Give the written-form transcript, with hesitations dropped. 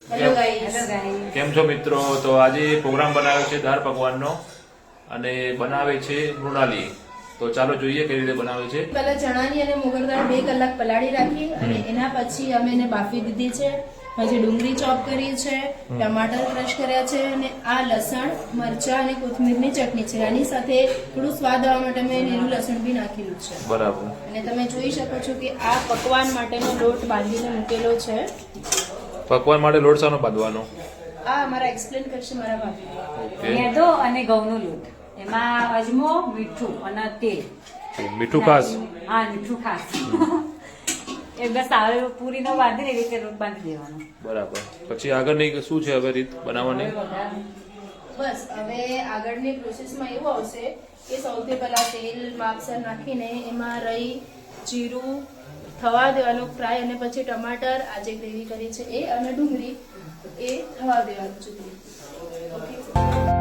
Hello guys, કેમ છો મિત્રો? તો આજે પ્રોગ્રામ બનાવ્યો છે દાળ પકવાનનો અને બનાવે છે મૃણાલી. તો ચાલો જોઈએ કેવી રીતે બનાવે છે. પહેલા ચણાની અને મોગર દાળ 2 કલાક પલાળી રાખી અને એના પછી અમે એને બાફી દીધી છે. પછી ડુંગળી ચોપ કરી છે, ટમાટર ક્રશ કર્યા છે અને આ લસણ, મરચા અને કોથમીરની ચટણી છે. આની સાથે થોડું સ્વાદ આવવા માટે મેં લીલું લસણ બી નાખેલું છે. બરાબર. અને તમે જોઈ શકો છો કે આ પકવાન માટેનો લોટ બાંધીને મૂકેલો છે. પકવાન માટે લોટ શાનો બાંધવાનો? આ અમારા એક્સપ્લેન કરશે મારા ભાભી. ઓકે. મેદો અને ઘઉંનો લોટ, એમાં અજમો, મીઠું અને તેલ. મીઠું ખાસ. હા, મીઠું ખાસ. એ બસ આવે પૂરીનો બાંધી એ રીતે લોટ બાંધી દેવાનો. બરાબર. પછી આગળની શું છે હવે રીત બનાવવાની? બસ હવે આગળની પ્રોસેસમાં એવું આવશે કે સૌથી પહેલા તેલ માપસર નાખીને એમાં રહી, જીરું થવા દેવાનું ફ્રાય, અને પછી ટમાટર આ જે ગ્રેવી કરી છે એ અને ડુંગળી એ થવા દેવાનું છે. ઓકે.